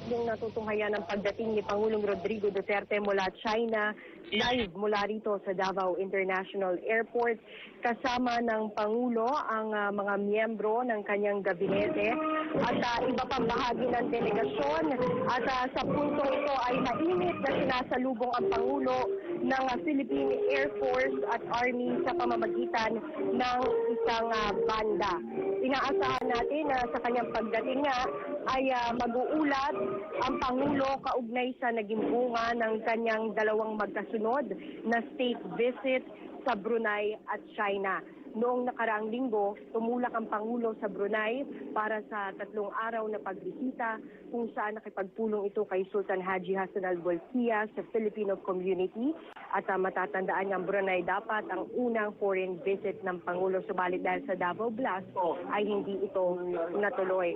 Yung natutunghayan ng pagdating ni Pangulong Rodrigo Duterte mula China, live mula rito sa Davao International Airport. Kasama ng Pangulo ang mga miyembro ng kanyang gabinete at iba pang bahagi ng delegasyon. At sa puntong ito ay mainit na sinasalubong ang Pangulo ng Philippine Air Force at Army sa pamamagitan ng isang banda. Inaasahan natin na sa kanyang pagdating nga ay mag-uulat ang Pangulo kaugnay sa naging bunga ng kanyang dalawang magkasunod na state visit sa Brunei at China. Noong nakaraang linggo, tumulak ang Pangulo sa Brunei para sa 3 araw na pagbisita kung saan nakipagpulong ito kay Sultan Haji Hassan al-Bolkiah sa Filipino community. At matatandaan ng Brunei dapat ang unang foreign visit ng Pangulo. Subalit dahil sa Davao Blast ay hindi ito natuloy.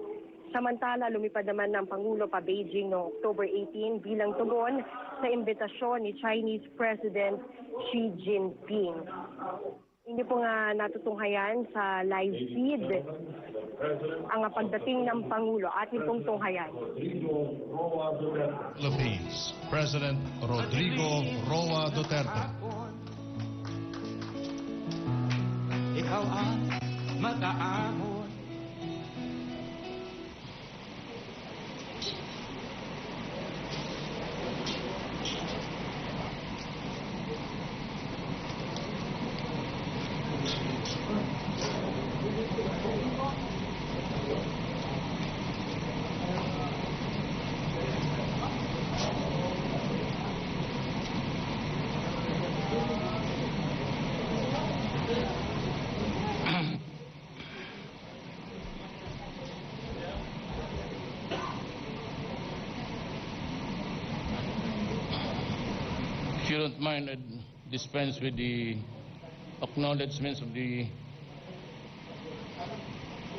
Samantala, lumipad naman ng Pangulo pa Beijing noong October 18 bilang tugon sa imbitasyon ni Chinese President Xi Jinping. Hindi po nga natutunghayan sa live feed ang pagdating ng Pangulo. Ating pong tunghayan. Philippines, President Rodrigo Roa Duterte. Ikaw ang mag-aamon. If you don't mind, I'd dispense with the acknowledgements of the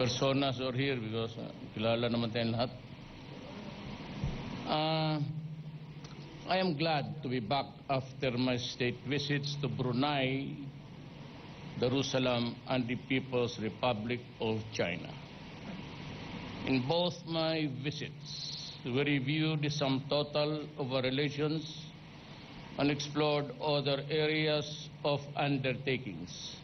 personas who are here because kilala naman tayong lahat. I am glad to be back after my state visits to Brunei, Darussalam, and the People's Republic of China. In both my visits, we reviewed the sum total of our relations and explored other areas of undertakings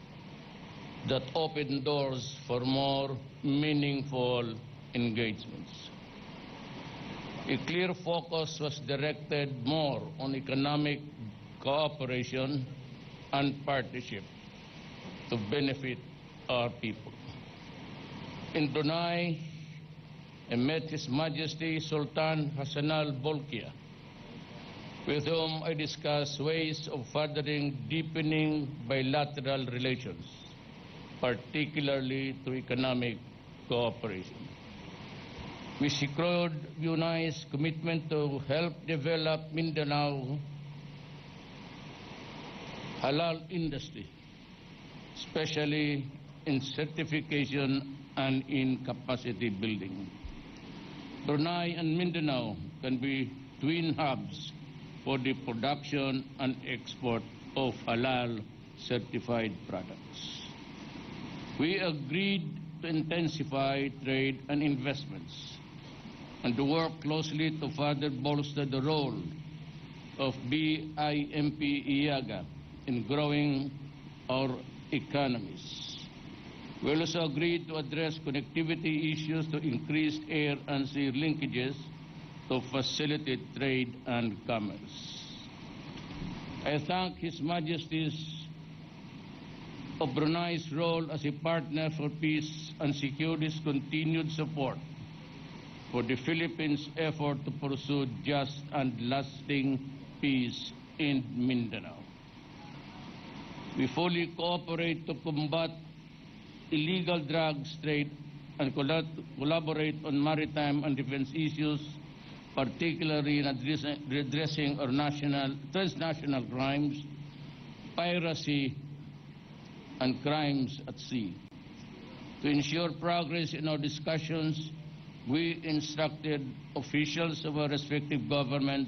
that open doors for more meaningful engagements. A clear focus was directed more on economic cooperation and partnership to benefit our people. In Brunei, I met His Majesty Sultan Hassan al-Bolkiah, with whom I discussed ways of furthering deepening bilateral relations, particularly through economic cooperation. We secured Brunei's commitment to help develop Mindanao halal industry, especially in certification and in capacity building. Brunei and Mindanao can be twin hubs for the production and export of halal certified products. We agreed to intensify trade and investments and to work closely to further bolster the role of BIMP-IAGA in growing our economies. We also agreed to address connectivity issues to increase air and sea linkages to facilitate trade and commerce. I thank His Majesty's of Brunei's role as a partner for peace and security's continued support for the Philippines' effort to pursue just and lasting peace in Mindanao. We fully cooperate to combat illegal drugs trade and collaborate on maritime and defense issues, particularly in addressing our transnational crimes, piracy, and crimes at sea. To ensure progress in our discussions, we instructed officials of our respective government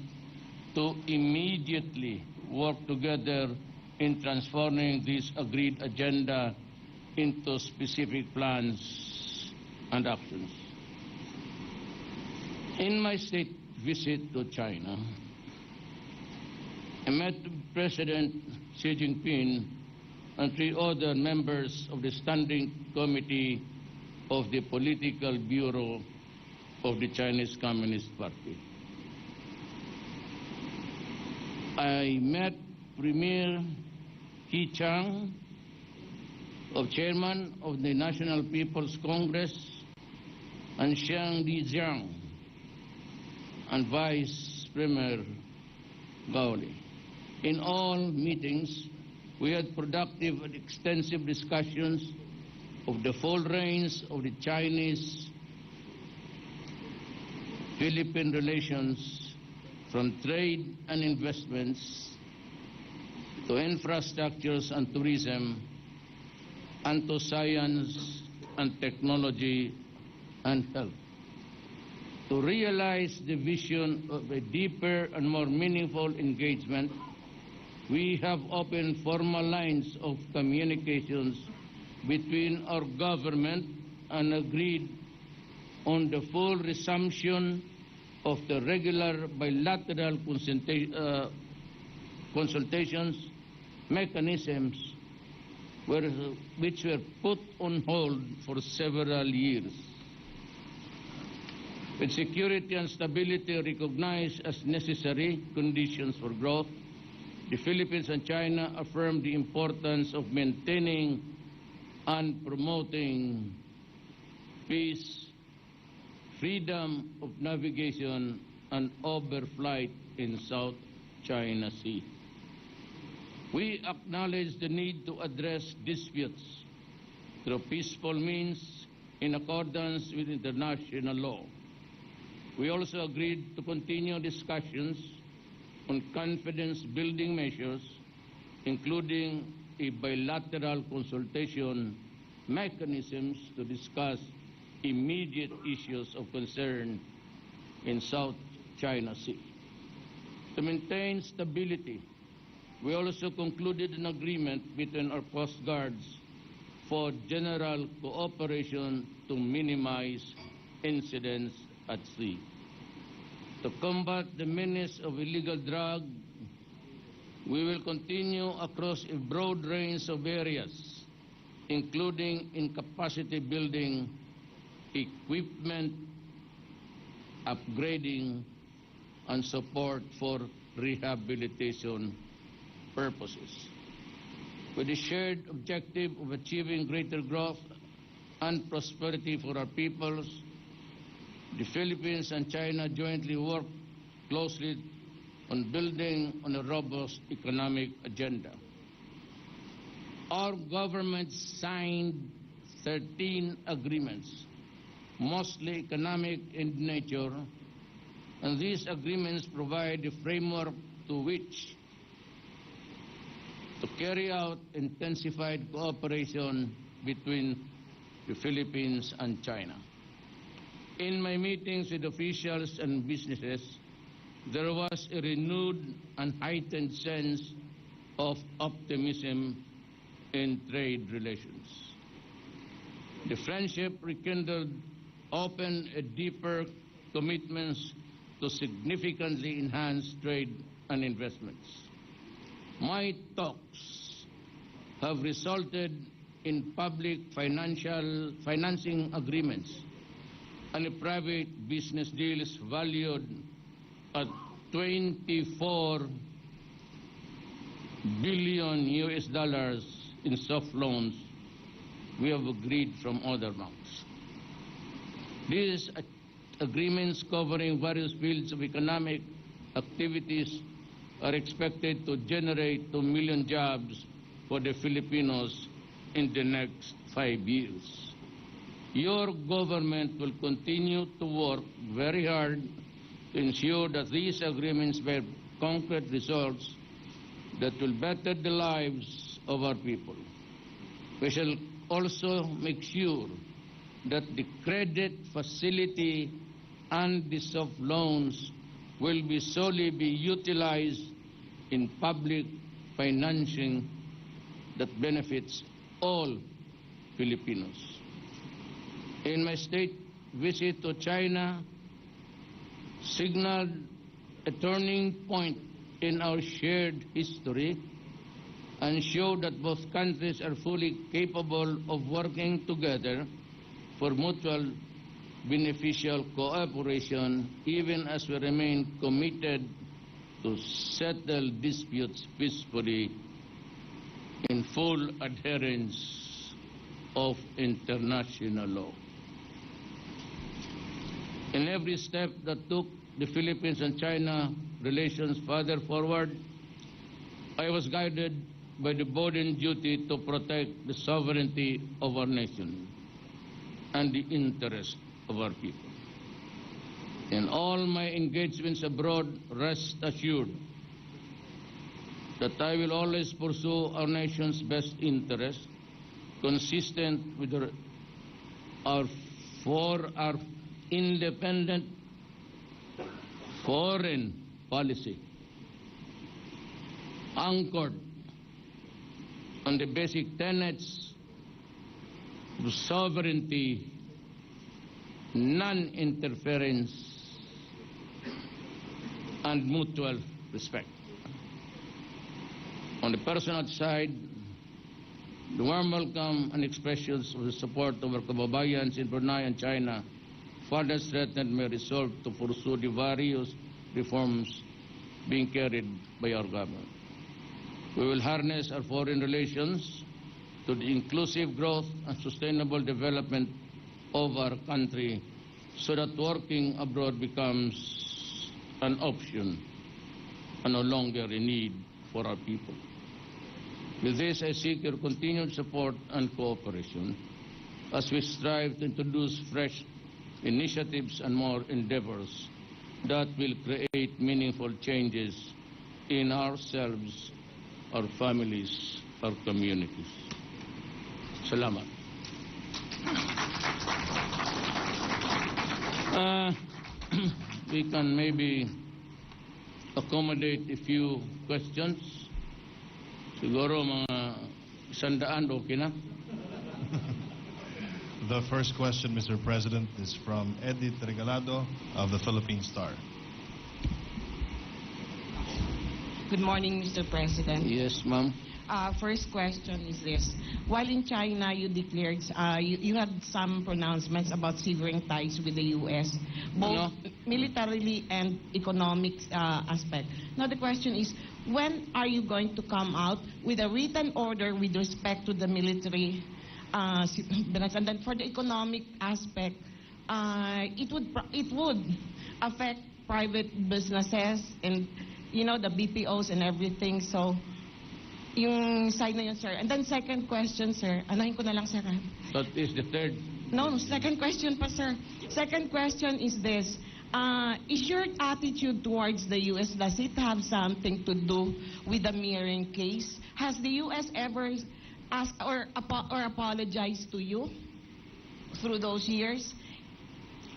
to immediately work together in transforming this agreed agenda into specific plans and actions. In my state visit to China, I met President Xi Jinping and 3 other members of the Standing Committee of the Political Bureau of the Chinese Communist Party. I met Premier He Chang, Chairman of the National People's Congress, and Xiang Lijiang, and Vice Premier Gao Li. In all meetings, we had productive and extensive discussions of the full range of the Chinese-Philippine relations, from trade and investments to infrastructures and tourism, and to science and technology and health. To realize the vision of a deeper and more meaningful engagement, we have opened formal lines of communications between our government and agreed on the full resumption of the regular bilateral consultations mechanisms which were put on hold for several years. With security and stability recognized as necessary conditions for growth, the Philippines and China affirmed the importance of maintaining and promoting peace, freedom of navigation, and overflight in South China Sea. We acknowledge the need to address disputes through peaceful means in accordance with international law. We also agreed to continue discussions on confidence-building measures, including a bilateral consultation mechanisms to discuss immediate issues of concern in South China Sea. To maintain stability, we also concluded an agreement between our Coast Guards for general cooperation to minimize incidents at sea. To combat the menace of illegal drugs, we will continue across a broad range of areas, including in capacity building, equipment upgrading, and support for rehabilitation purposes. With the shared objective of achieving greater growth and prosperity for our peoples, the Philippines and China jointly work closely on building on a robust economic agenda. Our government signed 13 agreements, mostly economic in nature, and these agreements provide a framework to which to carry out intensified cooperation between the Philippines and China. In my meetings with officials and businesses, there was a renewed and heightened sense of optimism in trade relations. The friendship rekindled opened a deeper commitments to significantly enhance trade and investments. My talks have resulted in public financing agreements and a private business deals valued at $24 billion in soft loans we have agreed from other banks. These agreements covering various fields of economic activities are expected to generate 2 million jobs for the Filipinos in the next 5 years. Your government will continue to work very hard to ensure that these agreements bear concrete results that will better the lives of our people. We shall also make sure that the credit facility and the soft loans will be solely utilized in public financing that benefits all Filipinos. In my state visit to China, signaled a turning point in our shared history and showed that both countries are fully capable of working together for mutual beneficial cooperation, even as we remain committed to settle disputes peacefully in full adherence of international law. In every step that took the Philippines and China relations further forward, I was guided by the burden duty to protect the sovereignty of our nation and the interest of our people. In all my engagements abroad, rest assured that I will always pursue our nation's best interest, consistent with our independent foreign policy, anchored on the basic tenets of sovereignty, non-interference, and mutual respect. On the personal side, the warm welcome and expressions of the support of our kababayans in Brunei and China further strengthened my resolve to pursue the various reforms being carried by our government. We will harness our foreign relations to the inclusive growth and sustainable development of our country so that working abroad becomes an option and no longer a need for our people. With this, I seek your continued support and cooperation as we strive to introduce fresh initiatives and more endeavors that will create meaningful changes in ourselves, our families, our communities. Salamat. We can maybe accommodate a few questions. Siguro mga 100 okay na? The first question, Mr. President, is from Edith Regalado of the Philippine Star. Good morning, Mr. President. Yes, ma'am. First question is this. While in China, you declared, you had some pronouncements about severing ties with the U.S., both militarily and economic aspect. Now the question is, when are you going to come out with a written order with respect to the military and then for the economic aspect, it would affect private businesses and, you know, the BPOs and everything. So, yung side na yun, sir. And then second question, sir. Anahin ko na lang, sir. That is the third. No, second question pa, sir. Second question is this. Is your attitude towards the U.S., does it have something to do with the mirroring case? Has the U.S. ever asked or apologized to you through those years?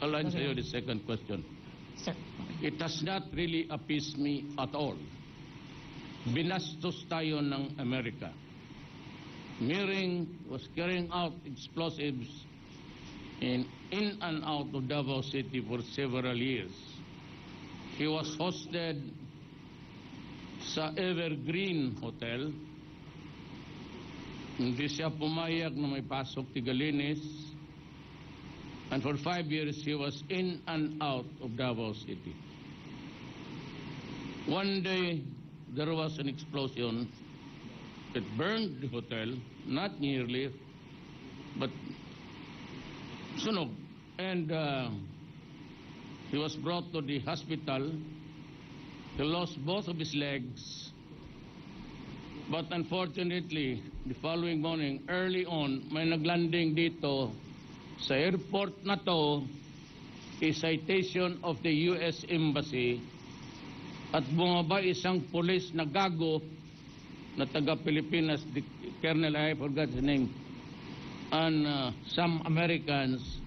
I'll answer you the second question. Sir. It has not really appeased me at all. Binastos tayo ng Amerika. Mirroring was carrying out explosives in and out of Davao City for several years. He was hosted sa Evergreen Hotel. Hindi siya pumayag na may pasok tigalinis. And for 5 years, he was in and out of Davao City. One day, there was an explosion. It burned the hotel, not nearly, but sunog. And he was brought to the hospital. He lost both of his legs. But unfortunately, the following morning, early on, may naglanding dito sa airport na to, a citation of the U.S. Embassy, at bumaba isang police na gago na taga-Pilipinas, the Colonel, I forgot his name, and some Americans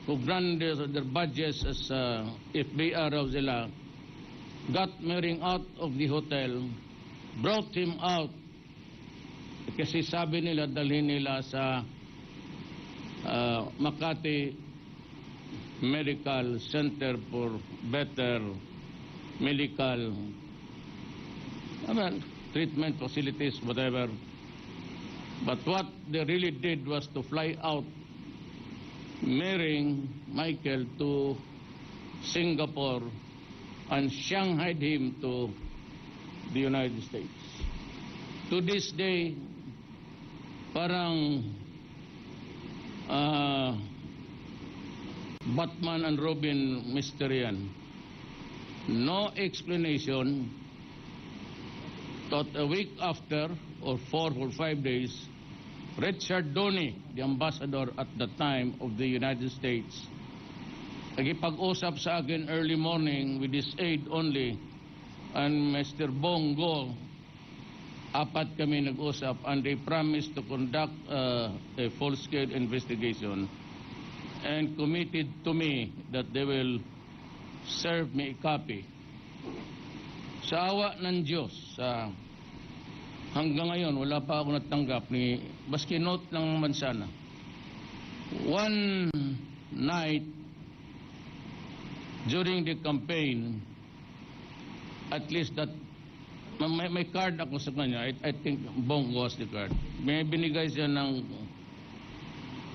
who branded their badges as FBI raw sila, got Mering out of the hotel, brought him out, kasi sabi nila dalhin nila sa Makati medical center for better medical treatment facilities, whatever. But what they really did was to fly out, marrying Michael to Singapore and Shanghaied him to the United States. To this day, parang Batman and Robin mystery yan. No explanation. Thought a week after, or 4 or 5 days, Richard Donny, the ambassador at the time of the United States, nagipag-usap sa akin early morning with his aide only, and Mr. Bongo, apat kami nag-usap, and they promised to conduct a full-scale investigation and committed to me that they will serve me a copy. Sa awa ng Diyos, hanggang ngayon wala pa ako natanggap ni baski note lang man sana. One night during the campaign, at least that may card ako sa kanya. I think Bongo was the card. May binigay siya ng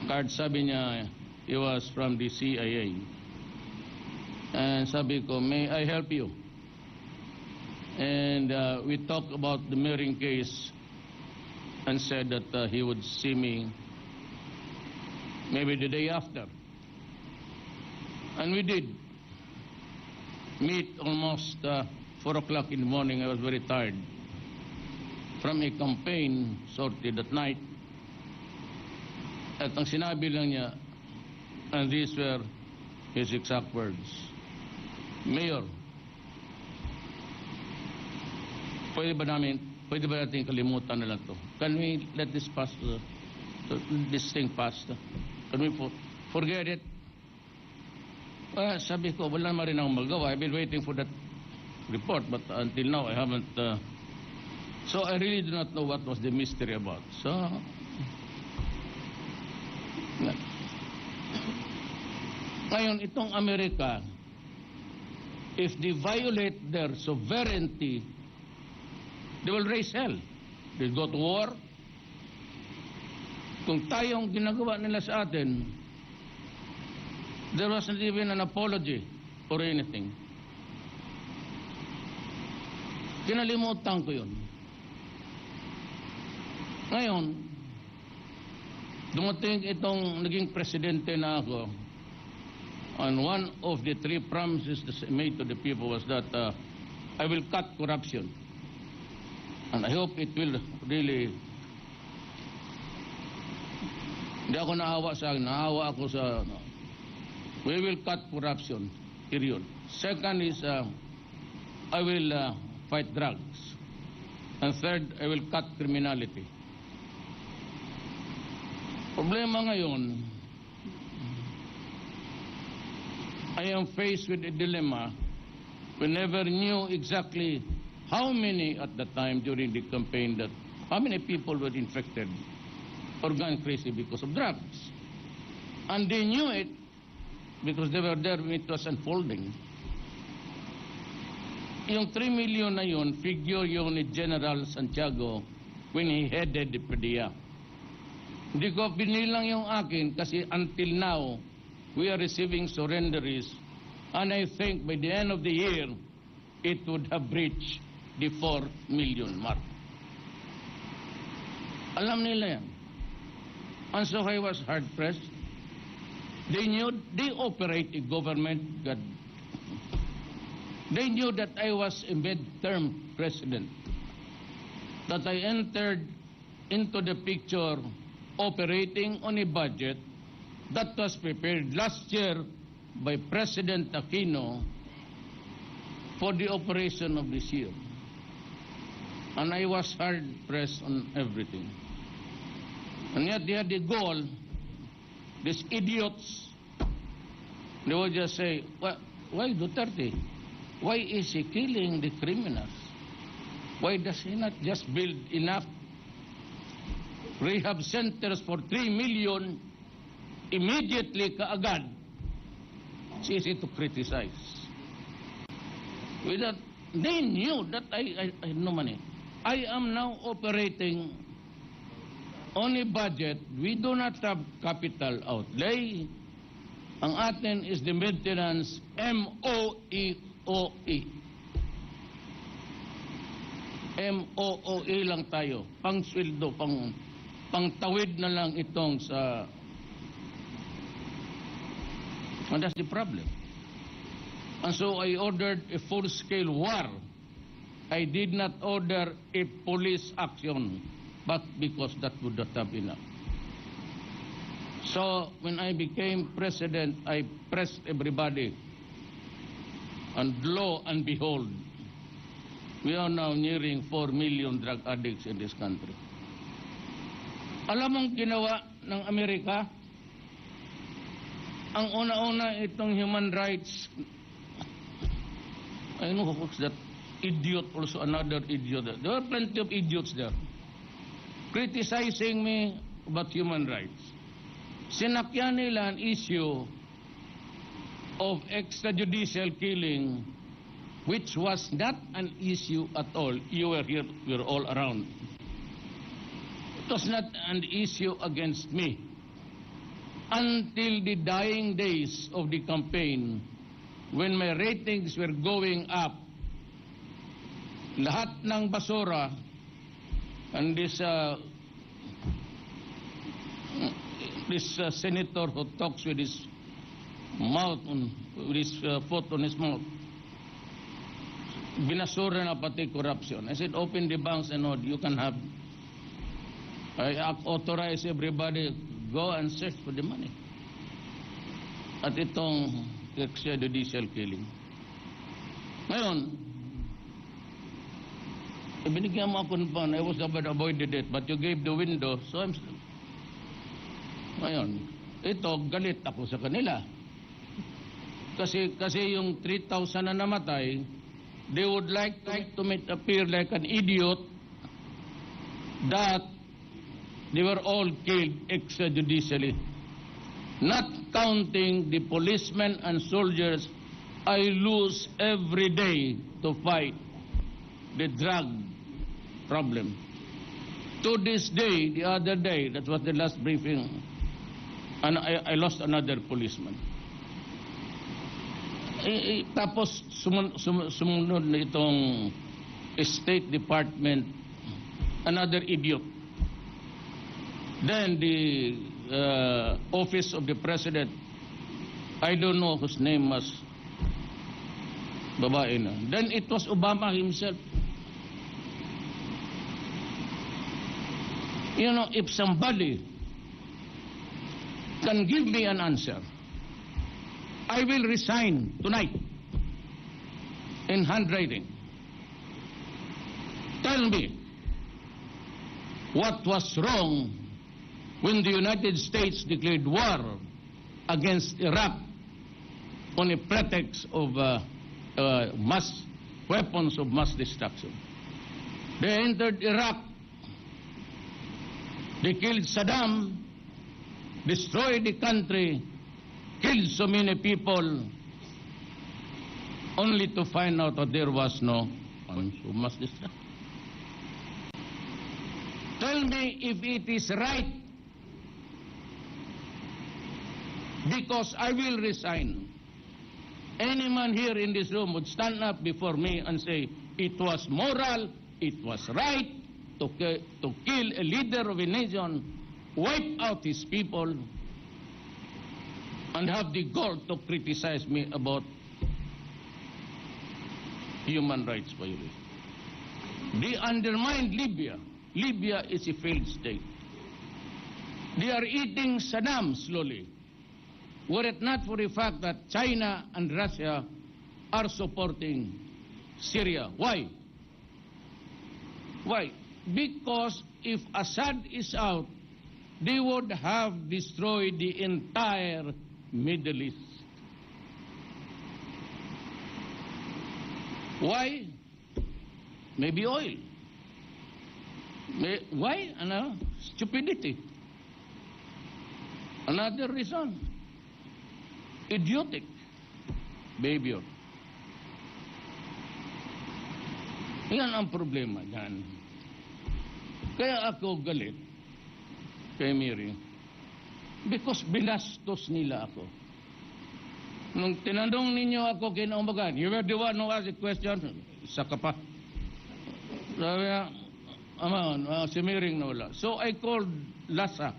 card, sabi niya he was from the CIA. And sabi ko, may I help you? And we talked about the marrying case and said that he would see me maybe the day after. And we did meet almost 4 o'clock in the morning. I was very tired from a campaign sortie that night. At ang sinabi lang niya, and these were his exact words, Mayor, pwede ba natin kalimutan na lang to? Can we let this pass, this thing pass? Can we forget it? Well, sabi ko, wala naman rin akong magawa. I've been waiting for that report, but until now I haven't. So I really do not know what was the mystery about. So, ngayon, itong Amerika, if they violate their sovereignty, they will raise hell. They'll go to war. Kung tayong ginagawa nila sa atin, there wasn't even an apology or anything. Kinalimutan ko yun. Ngayon, dumating itong naging presidente na ako, and one of the 3 promises that I made to the people was that I will cut corruption. And I hope it will really. Hindi ako naawa sa akin. Naawa ako sa. We will cut corruption. Period. Second is I will fight drugs. And third, I will cut criminality. Problema ngayon, I am faced with a dilemma. We never knew exactly how many at the time during the campaign that how many people were infected or gone crazy because of drugs. And they knew it because they were there when it was unfolding. Yung 3 million na yun, figure yun ni General Santiago when he headed the PDEA. Hindi ko binilang yung akin kasi until now, we are receiving surrenderies, and I think by the end of the year, it would have reached the 4 million mark. Alam nila yan. And so I was hard-pressed. They knew, they operate a government. They knew that I was a mid-term president, that I entered into the picture operating on a budget that was prepared last year by President Aquino for the operation of this year. And I was hard-pressed on everything. And yet they had the goal, these idiots, they would just say, why Duterte? Why is he killing the criminals? Why does he not just build enough rehab centers for 3 million immediately kaagad It's easy to criticize. Without, they knew that I had no money. I am now operating on a budget. We do not have capital outlay. Ang atin is the maintenance MOEOE. MOOE lang tayo. Pang-sweldo, pang-tawid na lang itong sa... And that's the problem. And so I ordered a full-scale war. I did not order a police action, but because that would not have enough. So when I became president, I pressed everybody. And lo and behold, we are now nearing 4 million drug addicts in this country. Alam mong ginawa ng Amerika? Ang una-una itong human rights, I know who's that idiot, also another idiot. There were plenty of idiots there criticizing me about human rights. Sinakyan nila an issue of extrajudicial killing, which was not an issue at all. You were here, we were all around. It was not an issue against me. Until the dying days of the campaign, when my ratings were going up, lahat ng basura, and this senator who talks with his mouth, with his foot on his mouth, binasura na pati corruption. I said, open the banks and all, you can have. I authorize everybody, go and search for the money. At itong extrajudicial killing. Ngayon, binigyan mo ako ng pan. I was about avoided it, but you gave the window, so I'm still. Ngayon, ito, galit ako sa kanila. Kasi yung 3,000 na namatay, they would like to make appear like an idiot that they were all killed extrajudicially. Not counting the policemen and soldiers I lose every day to fight the drug problem. To this day, the other day, that was the last briefing, and I lost another policeman. Tapos sumunod na itong State Department, another idiot. Then the Office of the President, I don't know whose name was, babae na. Then it was Obama himself. You know, if somebody can give me an answer, I will resign tonight in handwriting. Tell me what was wrong when the United States declared war against Iraq on a pretext of weapons of mass destruction. They entered Iraq, they killed Saddam, destroyed the country, killed so many people, only to find out that there was no mass destruction. Tell me if it is right, because I will resign. Any man here in this room would stand up before me and say, it was moral, it was right to kill a leader of a nation, wipe out his people, and have the gall to criticize me about human rights violation. They undermined Libya. Libya is a failed state. They are eating Saddam slowly. Were it not for the fact that China and Russia are supporting Syria. Why? Why? Because if Assad is out, they would have destroyed the entire Middle East. Why? Maybe oil. Why? Stupidity. Another reason. Idiotic. behavior. Yan ang problema dyan. Kaya ako galit kay Mary because binastos nila ako. Nung tinanong ninyo ako kinaumagan, you were the one who asked the question, isa ka pa. Sabi niya, si Mary na wala. So I called Lasa,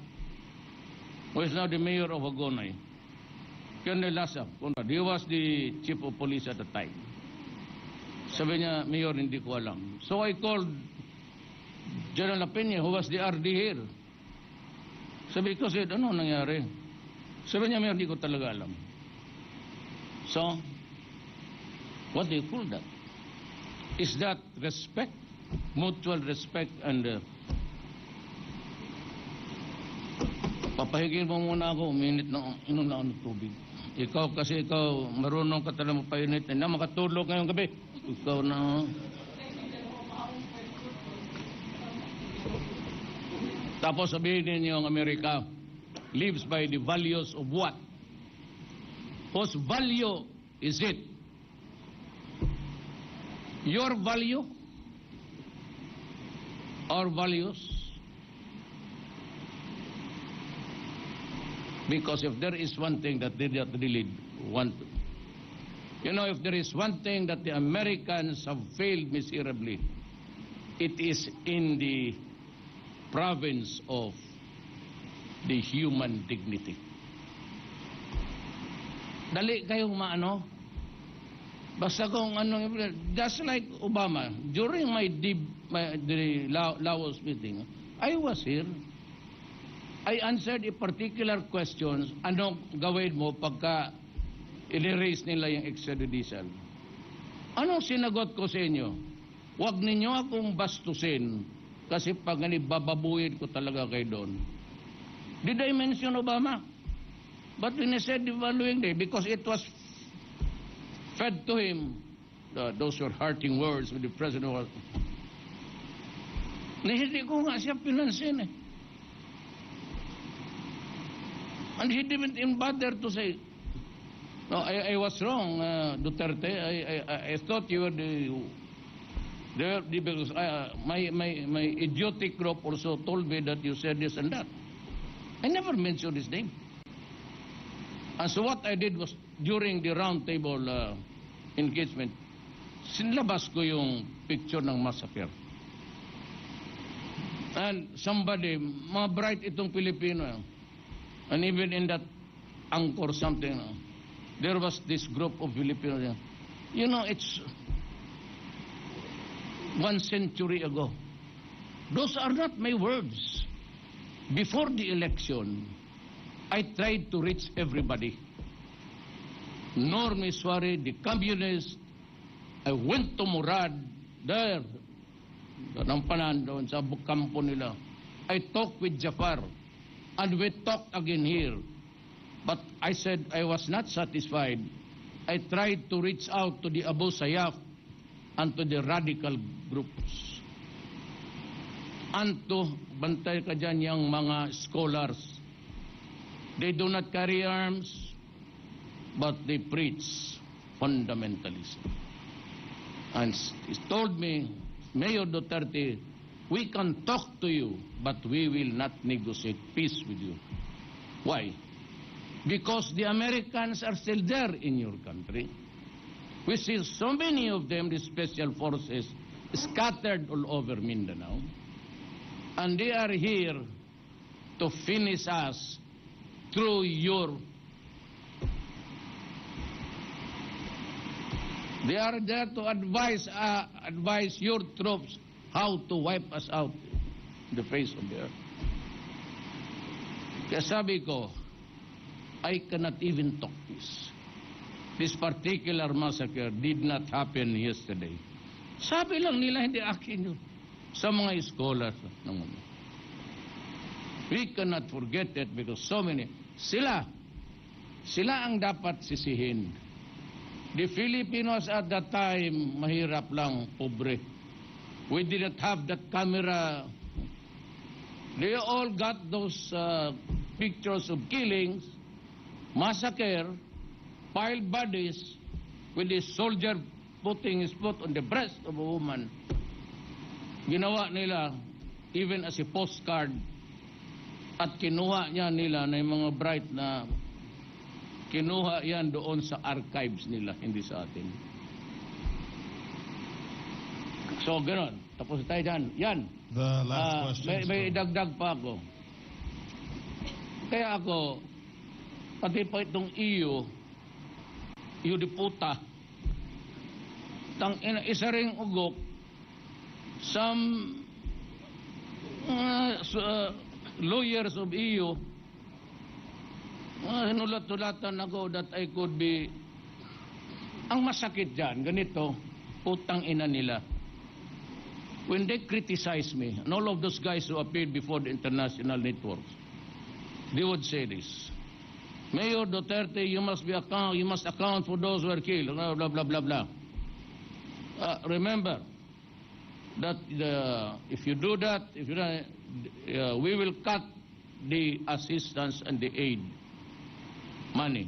who is now the mayor of Agonay. Colonel Lasa, he was the chief of police at the time. Sabi niya, Mayor, hindi ko alam. So I called General Peña, who was the RD here. Sabi ko, said, ano nangyari? Sabi niya, Mayor, hindi ko talaga alam. So, what do you call that? Is that respect? Mutual respect and papahigin mo muna ako, minute na inom na ako ng tubig. Ikaw kasi marunong ka talaga magpainit. Hindi na makatulog ngayong gabi. Ikaw na. Tapos sabihin ninyo ang Amerika lives by the values of what? Whose value is it? Your value? Our values? Because if there is one thing that they don't really want to, if there is one thing that the Americans have failed miserably, it is in the province of the human dignity. Dali kayong maano? Basta kung ano, just like Obama, during the Laos meeting, I was here. I answered a particular questions, anong gawin mo pagka i-raise nila yung extrajudicial. Anong sinagot ko sa inyo? Huwag ninyo akong bastusin kasi pag bababuhin ko talaga kayo doon. Did I mention Obama? But when I said the following day, because it was fed to him, those were hurting words with the president was, hindi ko nga siya pinansin eh. And he didn't even bother to say, no, I was wrong, Duterte. I thought you were because my idiotic group also told me that you said this and that. I never mentioned his name. And so what I did was, during the round table engagement, sinlabas ko yung picture ng massacre. And somebody, mga bright itong Pilipino, and even in that anchor something, there was this group of Filipinos. It's 1 century ago. Those are not my words. Before the election, I tried to reach everybody. Norm Iswari, the communist. I went to Murad, there, ng panan doon sa kampo nila. I talked with Jafar, and we talked again here. But I said I was not satisfied. I tried to reach out to the Abu Sayyaf and to the radical groups. And to, bantay ka dyan yung mga scholars. They do not carry arms, but they preach fundamentalism. And he told me, Mayor Duterte, we can talk to you, but we will not negotiate peace with you. Why? Because the Americans are still there in your country. We see so many of them, the special forces, scattered all over Mindanao. And they are here to finish us through your... They are there to advise your troops how to wipe us out in the face of the earth. Kaya sabi ko, I cannot even talk this. This particular massacre did not happen yesterday. Sabi lang nila, hindi akin yun. Sa mga scholars. We cannot forget it because so many, sila ang dapat sisihin. The Filipinos at that time, mahirap lang, pobre. We didn't have that camera. They all got those pictures of killings, massacre, piled bodies, with a soldier putting his foot on the breast of a woman. Ginawa nila even as a postcard at kinuha niya nila na yung mga bright na kinuha yan doon sa archives nila, hindi sa atin. So, gano'n. Tapos tayo dyan. Yan. The last question. May idagdag pa ako. Kaya ako, pati pa itong iyo di puta, isa ring ugok, some lawyers of EU, hinulat-tulatan ako that I could be, ang masakit dyan, ganito, putang ina nila. When they criticize me, and all of those guys who appeared before the international networks, they would say this: Mayor Duterte, you must account for those who were killed, blah, blah, blah, blah, blah. Remember that if you do that, we will cut the assistance and the aid money.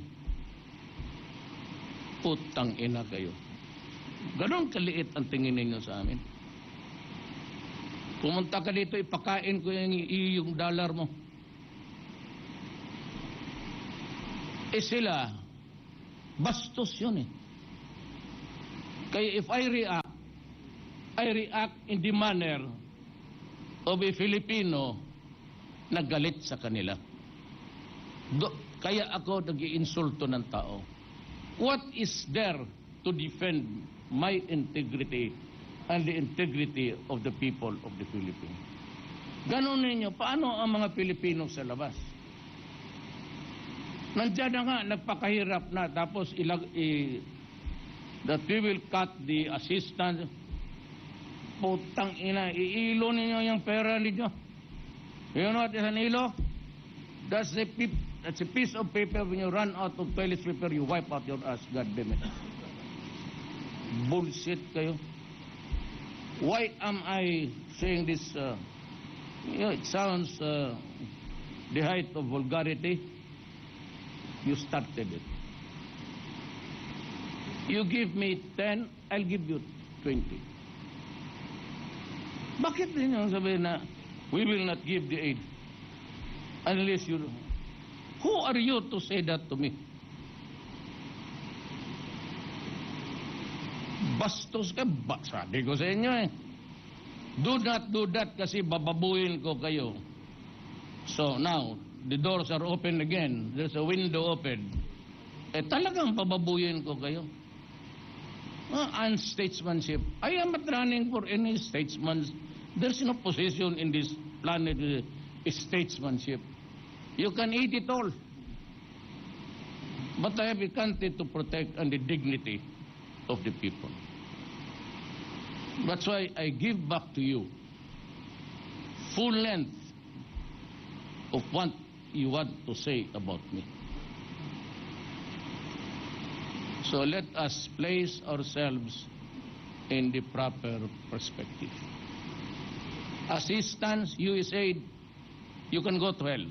Putang ina kayo. Ganon kaliit ang tingin ninyo sa amin. Pumunta ka dito, ipakain ko yung dollar mo. Eh sila, bastos yun eh. Kaya if I react in the manner of a Filipino na galit sa kanila. Kaya ako nag-iinsulto ng tao. What is there to defend my integrity and the integrity of the people of the Philippines? Ganon ninyo, paano ang mga Pilipino sa labas? Nandiyan na nga, nagpakahirap na, tapos that we will cut the assistance. Putang ina, iilo ninyo yung pera ninyo. You know what is an ilo? That's a piece of paper. When you run out of toilet paper, you wipe out your ass. God damn it. Bullshit kayo. Why am I saying this? It sounds the height of vulgarity. You started it. You give me 10, I'll give you 20. Bakit din yung sabihin na we will not give the aid unless you... Who are you to say that to me? Bastos ka ba? Sabi ko sa inyo eh. Do not do that kasi bababuin ko kayo. So now, the doors are open again. There's a window open. Eh talagang bababuin ko kayo. Unstatesmanship. I am not running for any statesman. There's no position in this planet statesmanship. You can eat it all. But I have a country to protect and the dignity of the people. That's why I give back to you full length of what you want to say about me. So let us place ourselves in the proper perspective. Assistance, USAID, you can go to hell.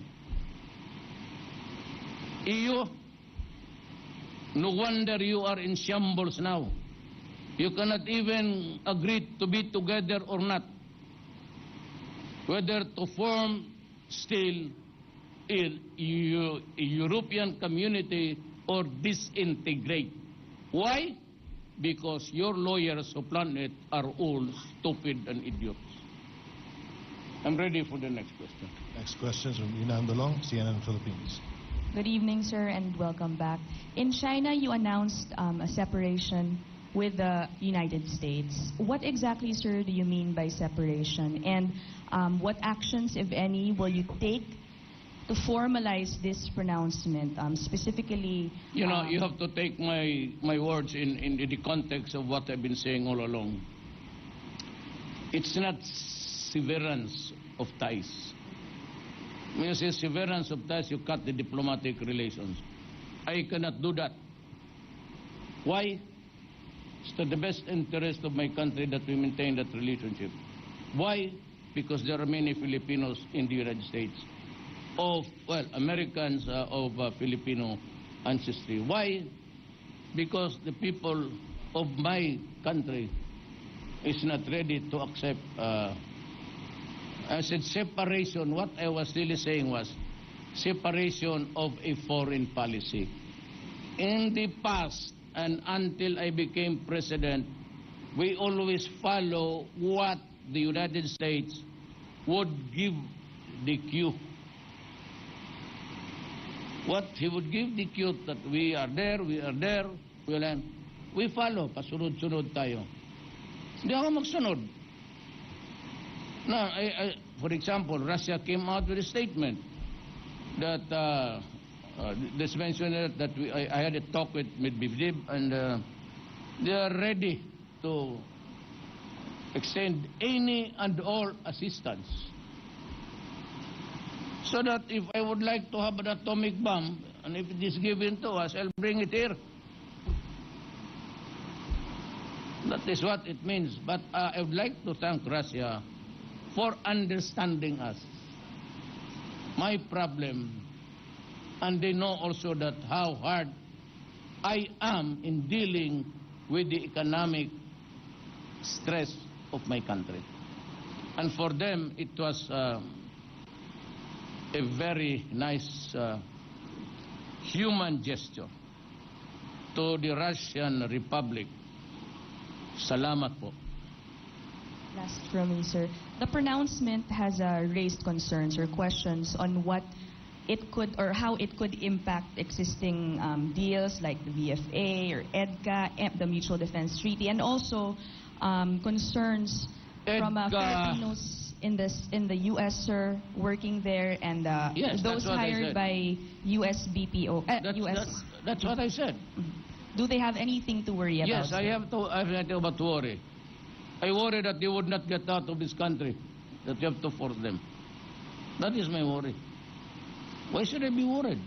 EU, no wonder you are in shambles now. You cannot even agree to be together or not. Whether to form still a European community or disintegrate. Why? Because your lawyers who plan it are all stupid and idiots. I'm ready for the next question. Next question is from Ina Andalong, CNN Philippines. Good evening, sir, and welcome back. In China, you announced a separation with the United States. What exactly, sir, do you mean by separation? And what actions, if any, will you take to formalize this pronouncement, specifically... You know, you have to take my words in the context of what I've been saying all along. It's not severance of ties. When you say severance of ties, you cut the diplomatic relations. I cannot do that. Why? It's to the best interest of my country that we maintain that relationship. Why? Because there are many Filipinos in the United States. Americans of Filipino ancestry. Why? because the people of my country is not ready to accept. I said separation. What I was really saying was separation of a foreign policy. In the past and until I became president, we always follow what the United States would give the cue. What he would give the cue that we are there, we follow, pasunod-sunod tayo. Hindi ako magsunod. Now, for example, Russia came out with a statement that this mentioned that I had a talk with Medvedev, and they are ready to extend any and all assistance. So that if I would like to have an atomic bomb, and if it is given to us, I'll bring it here. That is what it means. But I would like to thank Russia for understanding us. My problem, and they know also that how hard I am in dealing with the economic stress of my country. And for them, it was a very nice human gesture to the Russian Republic. Salamat po. Last from me, sir. The pronouncement has raised concerns or questions on what it could or how it could impact existing deals like the VFA or EDCA, the Mutual Defense Treaty, and also concerns from Filipinos in the U.S., sir, working there, and yes, those hired by U.S. BPO. That's what I said. Do they have anything to worry about? Yes, I have nothing about to worry. I worry that they would not get out of this country, that you have to force them. That is my worry. Why should I be worried?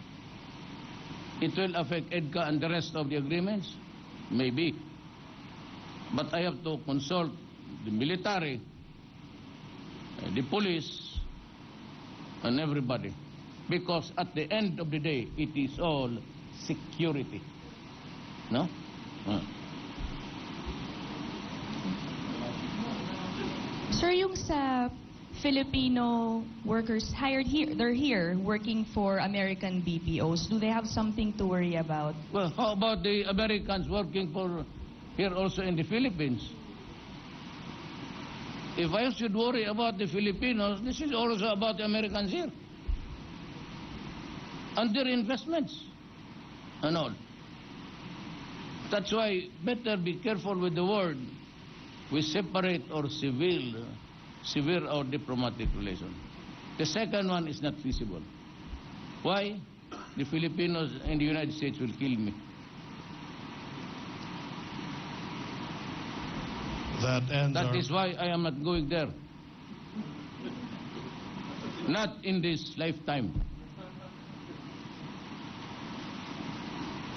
It will affect EDCA and the rest of the agreements? Maybe. But I have to consult the military, the police, and everybody. Because at the end of the day, it is all security. No? Sir, yung sa Filipino workers hired here, they're here working for American BPOs. Do they have something to worry about? Well, how about the Americans working for here also in the Philippines? If I should worry about the Filipinos, this is also about the Americans here. And their investments and all. That's why better be careful with the word. We separate or severe our diplomatic relation. The second one is not feasible. Why? The Filipinos in the United States will kill me. That is why I am not going there. Not in this lifetime.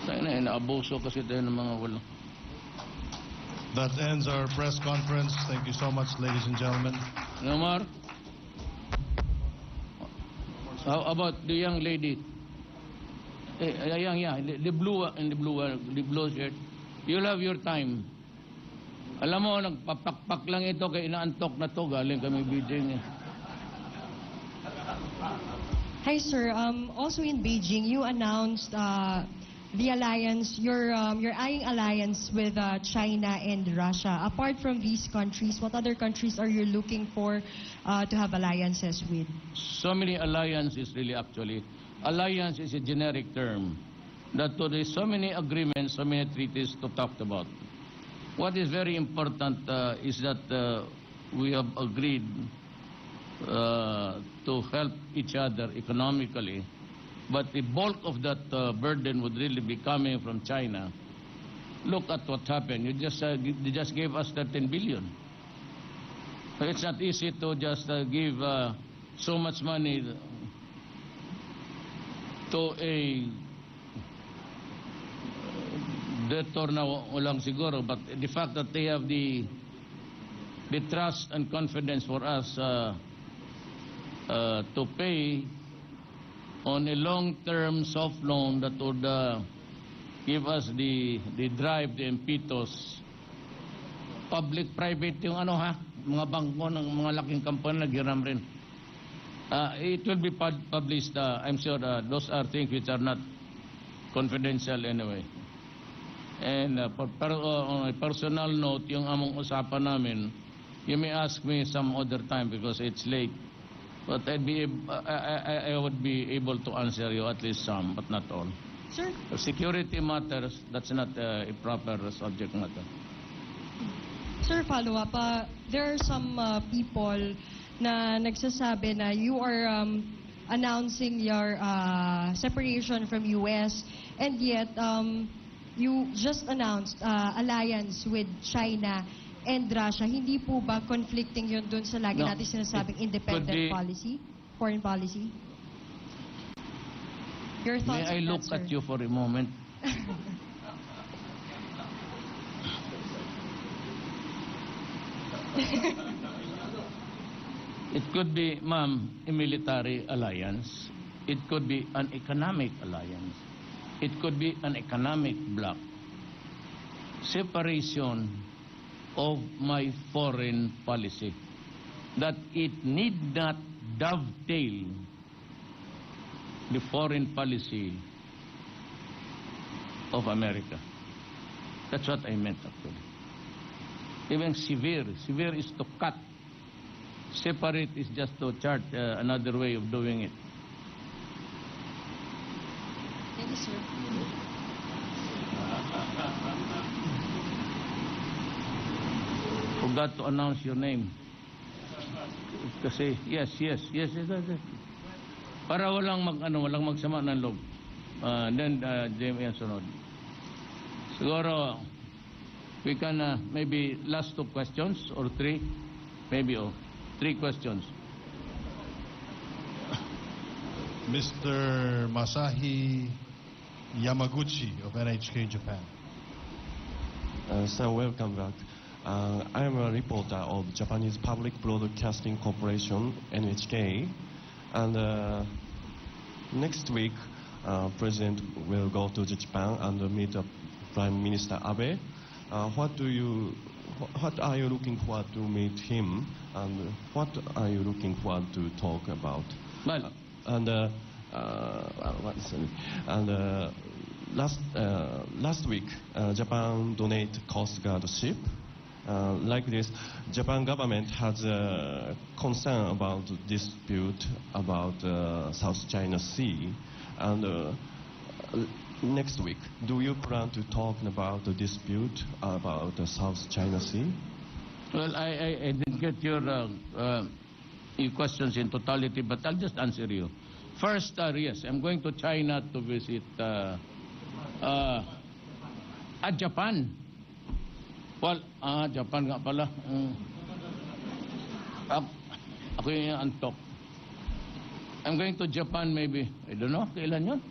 Inaabuso kasi tayo ng mga walang. That ends our press conference. Thank you so much, ladies and gentlemen. No more? How about the young lady? The blue shirt. You'll have your time. Alam mo, nagpapakpak lang ito kaya inaantok na to. Galing kami Beijing. Hi, sir. Also in Beijing, you announced the alliance, you're eyeing alliance with China and Russia. Apart from these countries, what other countries are you looking for to have alliances with? So many alliances, really, actually. Alliance is a generic term. That there is so many agreements, so many treaties to talk about. What is very important is that we have agreed to help each other economically. But the bulk of that burden would really be coming from China. Look at what happened. They just gave us 13 billion. It's not easy to just give so much money to a debtor na walang siguro. But the fact that they have the trust and confidence for us to pay on a long-term soft loan that would give us the drive, the impetus. Public-private yung ano ha, mga bangko ng mga laking company naghiram rin. It will be published. I'm sure those are things which are not confidential anyway. And on a personal note, yung among usapan namin, you may ask me some other time because it's late. But I would be able to answer you at least some, but not all. Sir, Security matters, that's not a proper subject matter. Sir, follow up. There are some people na nagsasabi na you are announcing your separation from US, and yet you just announced alliance with China and Russia. Hindi po ba conflicting yun dun sa lagi No, natin sinasabing independent policy, foreign policy? Your thoughts May I on look that, sir? at you for a moment? It could be, ma'am, a military alliance. It could be an economic alliance. It could be an economic bloc. Separation of my foreign policy. That it need not dovetail the foreign policy of America. That's what I meant actually. Even severe is to cut. Separate is just to chart another way of doing it. Thank you, sir. Forgot to announce your name. Kasi yes. Para walang magsama ng loob. Then Jamie ang sunod. Siguro we can maybe last 2 questions or 3, maybe 3 questions. Mr. Masahi Yamaguchi of NHK Japan. Sir, welcome back. I am a reporter of Japanese Public Broadcasting Corporation, NHK, and next week, President will go to Japan and meet Prime Minister Abe. What are you looking for to meet him, and what are you looking for to talk about? Well, last week, Japan donate Coast Guard ship. Like this, Japan government has a concern about dispute about South China Sea, and next week, do you plan to talk about the dispute about the South China Sea? well, I didn't get your questions in totality, but I'll just answer you. First, yes, I'm going to China to visit Japan. Well, Japan nga pala. Ako yung antok. I'm going to Japan maybe, I don't know, kailan yun?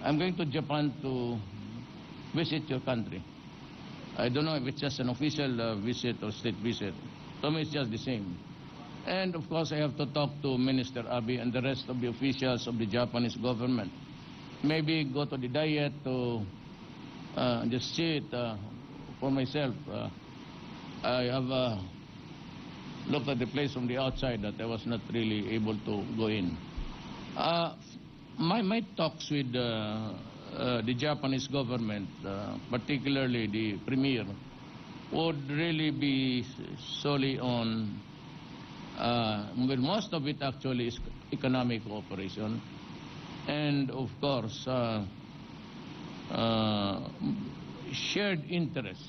I'm going to Japan to visit your country. I don't know if it's just an official visit or state visit. To me, it's just the same. And of course, I have to talk to Minister Abe and the rest of the officials of the Japanese government. Maybe go to the diet to just see it for myself. I have looked at the place from the outside that I was not really able to go in. My talks with the Japanese government, particularly the premier, would really be solely on, well, most of it actually is economic cooperation. And of course, shared interest.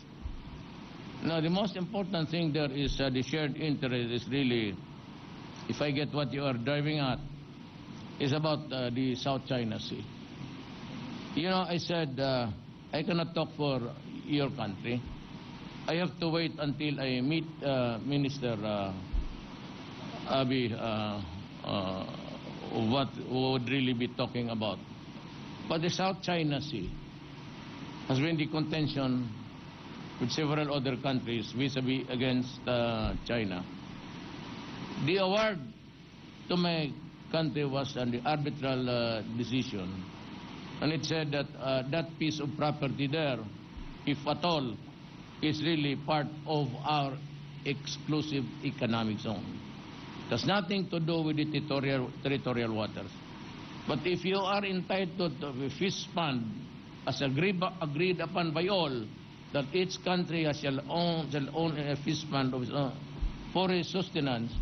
Now, the most important thing there is the shared interest is really, if I get what you are driving at, is about the South China Sea. You know, I said I cannot talk for your country. I have to wait until I meet Minister Abe, what would really be talking about. But the South China Sea has been the contention with several other countries vis-a-vis against China. The award to my country was an arbitral decision. And it said that that piece of property there, if at all, is really part of our exclusive economic zone. It has nothing to do with the territorial waters. But if you are entitled to a fish fund, as agreed upon by all, that each country shall own a fish fund of its own for its sustenance,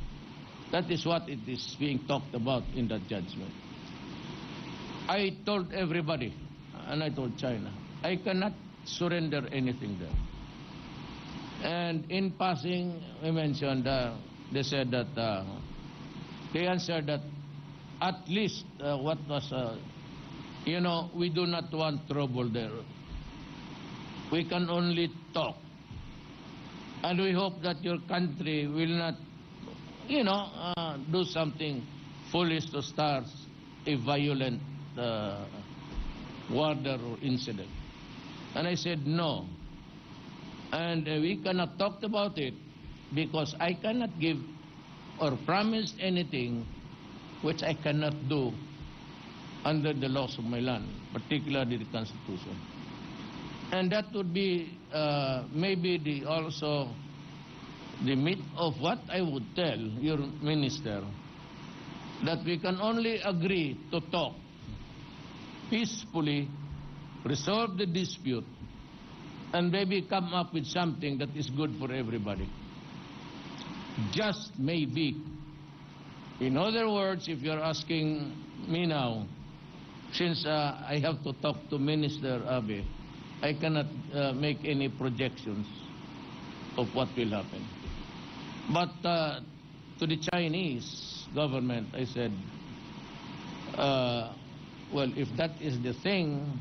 that is what it is being talked about in that judgment. I told everybody, and I told China, I cannot surrender anything there. And in passing, we mentioned, they said that, they answered that at least what was, we do not want trouble there. We can only talk. And we hope that your country will not, do something foolish to start a violent war or incident. And I said no. And we cannot talk about it because I cannot give or promise anything which I cannot do under the laws of my land, particularly the Constitution. And that would be maybe also the meat of what I would tell your minister, that we can only agree to talk peacefully, resolve the dispute, and maybe come up with something that is good for everybody. Just maybe. In other words, if you're asking me now, since I have to talk to Minister Abe, I cannot make any projections of what will happen. But to the Chinese government, I said, well, if that is the thing,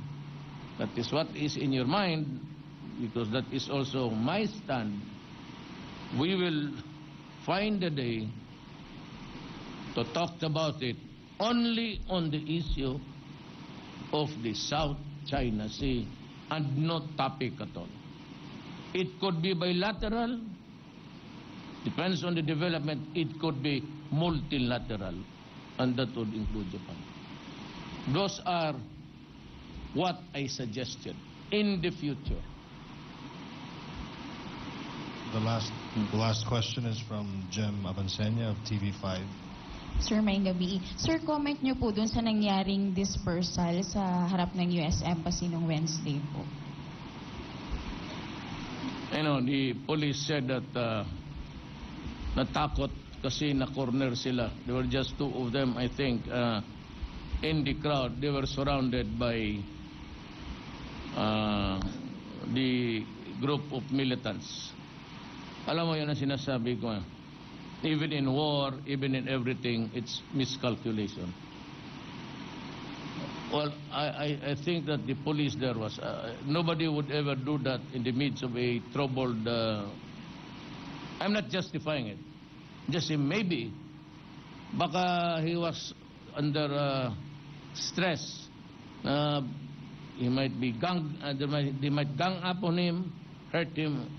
that is what is in your mind, because that is also my stand, we will find a day to talk about it only on the issue of the South China Sea and no topic at all. It could be bilateral, depends on the development. It could be multilateral, and that would include Japan. Those are what I suggested in the future. The last question is from Jem Abansenya of TV5. Sir, may gabi. Sir, comment nyo po dun sa nangyaring dispersal sa harap ng US Embassy noong Wednesday po. The police said that natakot kasi na-corner sila. There were just two of them, I think, in the crowd. They were surrounded by the group of militants. Alam mo yan ang sinasabi ko. Even in war, even in everything, it's miscalculation. Well, I think that the police there was... nobody would ever do that in the midst of a troubled... I'm not justifying it. Just say maybe. Baka he was under stress. He might be they might gang up on him, hurt him.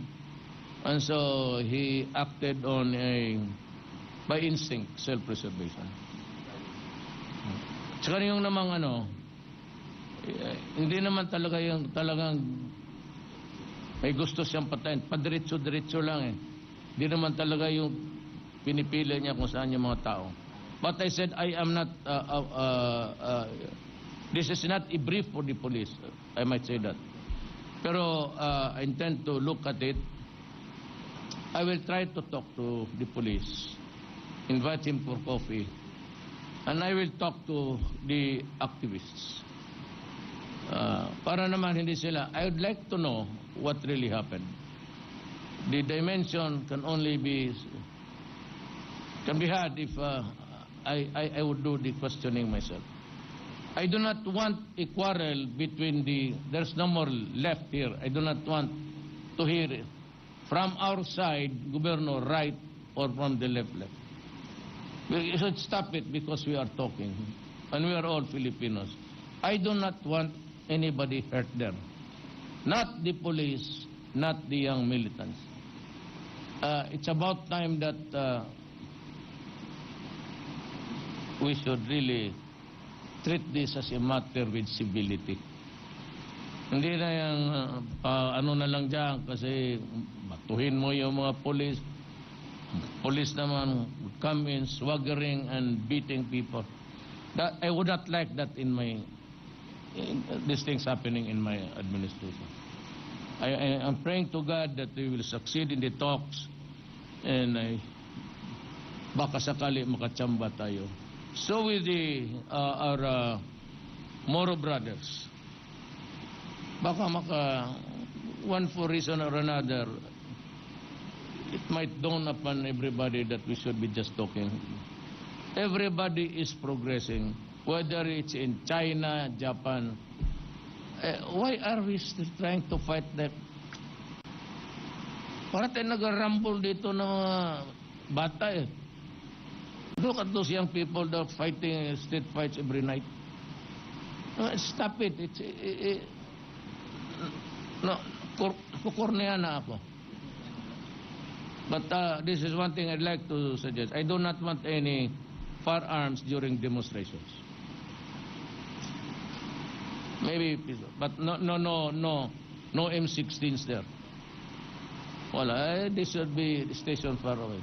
And so he acted on by instinct, self-preservation. Tsaka yung namang hindi naman talagang may gusto siyang patayin. Padiretso-diretso lang Hindi naman talaga yung pinipili niya kung saan yung mga tao. But I said, I am not, this is not a brief for the police. I might say that. Pero I intend to look at it. I will try to talk to the police, invite him for coffee, and I will talk to the activists. Para naman hindi sila, I would like to know what really happened. The dimension can be had if I would do the questioning myself. I do not want a quarrel between there's no more left here. I do not want to hear it. From our side, Governor, right, or from the left. We should stop it because we are talking. And we are all Filipinos. I do not want anybody hurt there. Not the police, not the young militants. It's about time that we should really treat this as a matter with civility. Hindi na yung ano na lang dyan kasi batuhin mo yung mga police. Police naman would come in swaggering and beating people. That, I would not like that in these things happening in my administration. I'm praying to God that we will succeed in the talks and baka sakali makachamba tayo. So with our Moro brothers, baka one for reason or another, it might dawn upon everybody that we should be just talking. Everybody is progressing, whether it's in China, Japan. Why are we still trying to fight them? Para tayo nag-rumble dito ng bata eh. Look at those young people that are fighting street fights every night. Stop it. No, kukornea na ako. But this is one thing I'd like to suggest. I do not want any firearms during demonstrations. Maybe, but no M16s there. Wala, they should be stationed far away.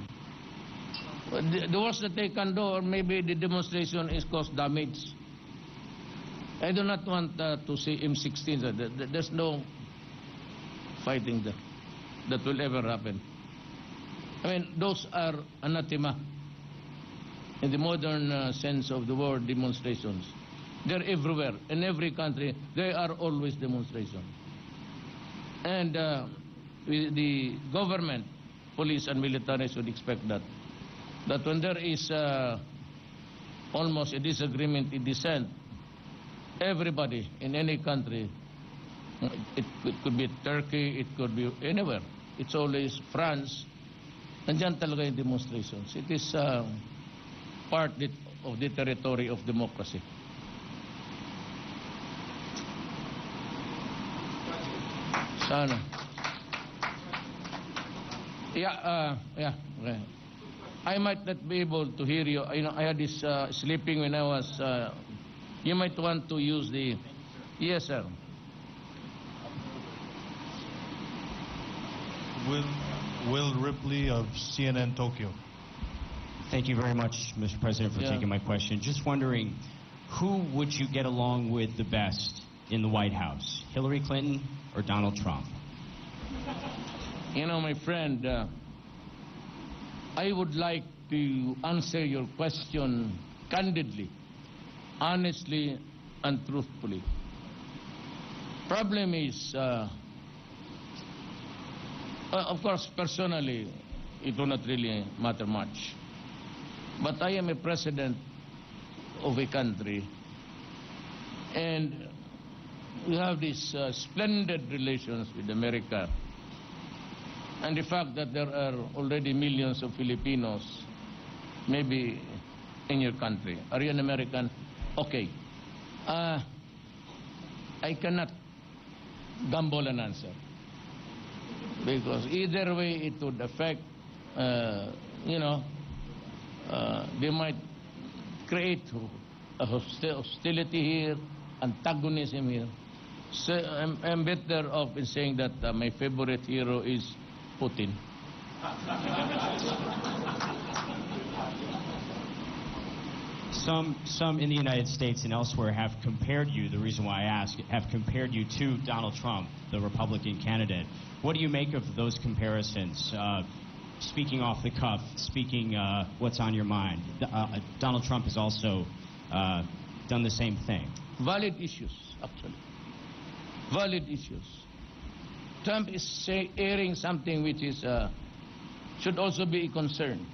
The worst that they can do, or maybe the demonstration is cause damage. I do not want to see M16s. There's no fighting there that will ever happen. I mean, those are anathema in the modern sense of the word demonstrations. They're everywhere. In every country, there are always demonstrations. And the government, police and military should expect that when there is almost a disagreement in dissent, everybody in any country, it could be Turkey, it could be anywhere. It's always France. Nandiyan talaga yung demonstrations. It is part of the territory of democracy. Sana. Yeah. Okay. I might not be able to hear you. You know, I had this sleeping when I was. You might want to use the. Yes, sir. Will Ripley of CNN Tokyo. Thank you very much, Mr. President, for taking my question. Just wondering, who would you get along with the best in the White House, Hillary Clinton or Donald Trump? You know, my friend, I would like to answer your question candidly, honestly, and truthfully. Problem is, of course, personally, it will not really matter much. But I am a president of a country, and we have these splendid relations with America. And the fact that there are already millions of Filipinos, maybe in your country. Are you an American? Okay. I cannot gamble an answer. Because either way it would affect, they might create a hostility here, antagonism here. So I'm better off in saying that my favorite hero is Putin. Some in the United States and elsewhere have compared you, the reason why I ask, have compared you to Donald Trump, the Republican candidate. What do you make of those comparisons? Speaking off the cuff, speaking what's on your mind. Donald Trump has also done the same thing. Valid issues, actually. Valid issues. Trump is airing something which is should also be a concern.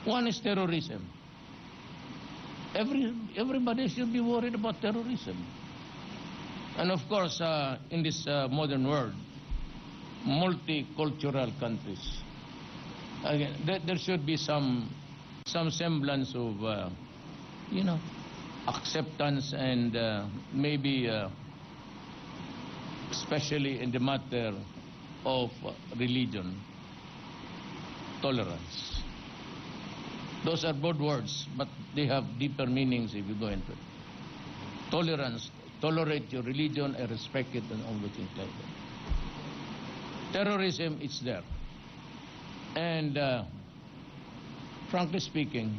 One is terrorism. Everybody should be worried about terrorism. And of course, in this modern world, multicultural countries, again, there should be some semblance of, acceptance and maybe, especially in the matter of religion, tolerance. Those are broad words, but they have deeper meanings if you go into it. Tolerance, tolerate your religion, I respect it, and all the things like that. Terrorism, it's there. And frankly speaking,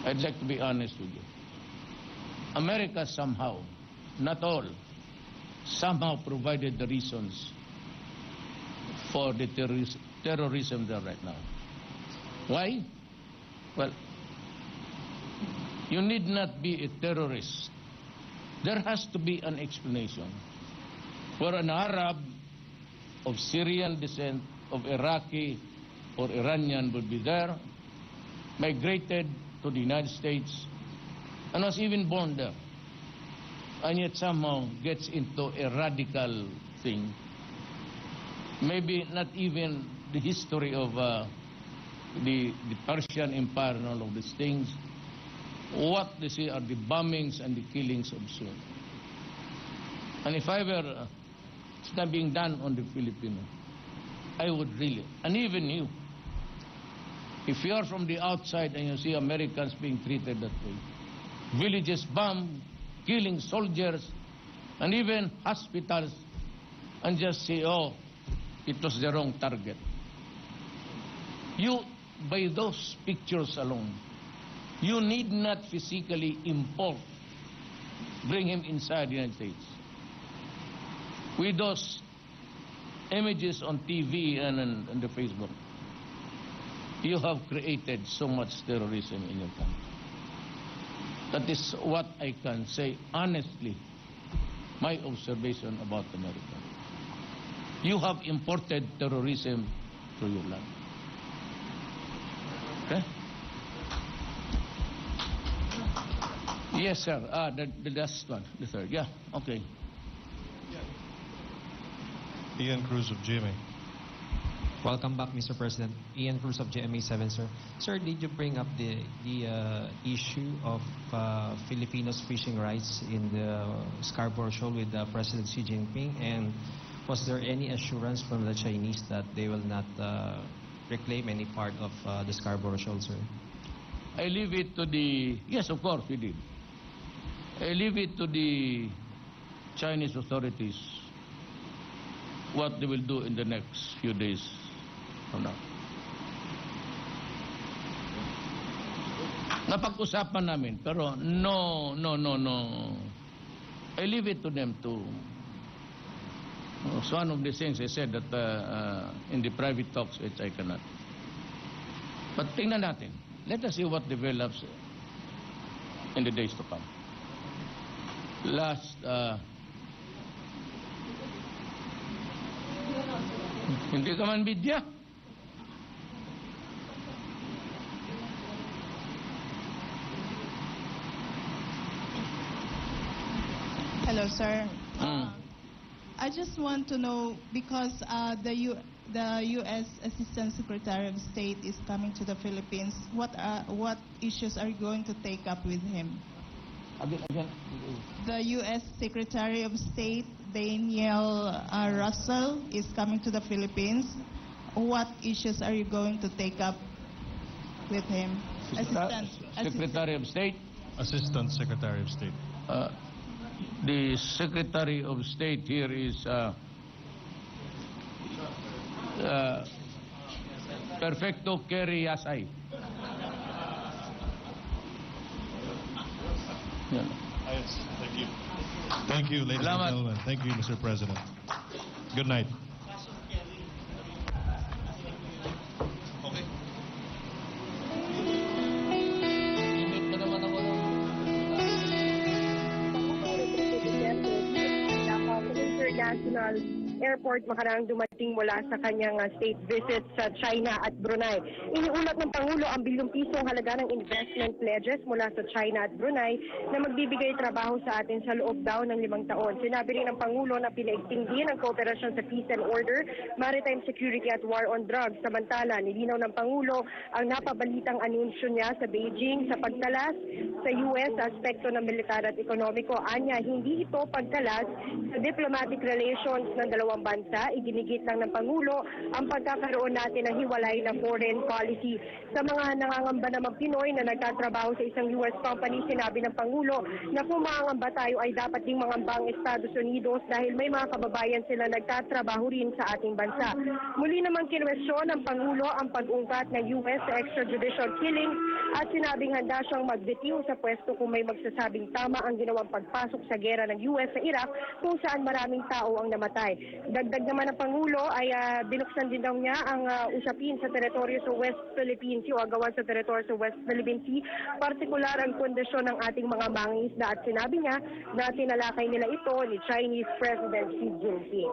I'd like to be honest with you. America somehow, not all, somehow provided the reasons for the terrorism there right now. Why? Well, you need not be a terrorist. There has to be an explanation. For an Arab of Syrian descent, of Iraqi or Iranian would be there, migrated to the United States, and was even born there, and yet somehow gets into a radical thing. Maybe not even the history of the Persian Empire and all of these things. What they see are the bombings and the killings of Sunni. And if I were being done on the Filipino, I would really, and even you, if you are from the outside and you see Americans being treated that way, villages bombed, killing soldiers, and even hospitals, and just say, oh, it was the wrong target. You, by those pictures alone, you need not physically bring him inside the United States. With those images on TV and the Facebook, you have created so much terrorism in your country. That is what I can say honestly, my observation about America. You have imported terrorism to your land. Okay? Yes, sir. The last one, the third. Yeah, okay. Ian Cruz of GMA. Welcome back, Mr. President. Ian Cruz of GMA7, sir. Sir, did you bring up the issue of Filipinos' fishing rights in the Scarborough Shoal with President Xi Jinping? And was there any assurance from the Chinese that they will not reclaim any part of the Scarborough Shoal, sir? I leave it to the... Yes, of course, we did. I leave it to the Chinese authorities what they will do in the next few days from now. Napag-usapan namin, pero no. I leave it to them to... So one of the things I said that in the private talks, which I cannot. But tingnan natin. Let us see what develops in the days to come. Last... Hindi ka man bidya. Hello, sir. I just want to know, because the U.S. Assistant Secretary of State is coming to the Philippines, what issues are you going to take up with him? Again. The U.S. Secretary of State, Daniel Russell, is coming to the Philippines. What issues are you going to take up with him? Secretary of State? Assistant Secretary of State. The Secretary of State here is Perfecto Kerry Yasay. Yes, thank you. Thank you, ladies and gentlemen. Thank you, Mr. President. Good night. Davao International Airport makarang dumating mula sa kanyang state visit sa China at Brunei. Iniulat ng Pangulo ang bilyong pisong halaga ng investment pledges mula sa China at Brunei na magbibigay trabaho sa atin sa loob daw ng 5 taon. Sinabi rin ng Pangulo na pinaigting din ang kooperasyon sa peace and order, maritime security at war on drugs. Samantala, nilinaw ng Pangulo ang napabalitang anunsyo niya sa Beijing sa pagtalas sa US sa aspekto ng militar at ekonomiko. Anya, hindi ito pagtalas sa diplomatic relations ng dalawang bansa, iginigit lang ng Pangulo ang pagkakaroon natin ng hiwalay na foreign policy. Sa mga nangangamba namang Pinoy na nagtatrabaho sa isang US company, sinabi ng Pangulo na kung mangangamba tayo ay dapat ding mangamba ang Estados Unidos dahil may mga kababayan sila nagtatrabaho rin sa ating bansa. Muli namang kinwestiyon ng Pangulo ang pag-ungkat ng US sa extrajudicial killing at sinabing handa siyang magbitiw sa pwesto kung may magsasabing tama ang ginawang pagpasok sa gera ng US sa Iraq kung saan maraming tao ang namatay. Dagdag naman ng Pangulo ay binuksan din daw niya ang usapin sa teritoryo sa West Philippine Sea o agawan sa teritoryo sa West Philippine Sea, partikular ang kondisyon ng ating mga mangingisda at sinabi niya na tinalakay nila ito ni Chinese President Xi Jinping.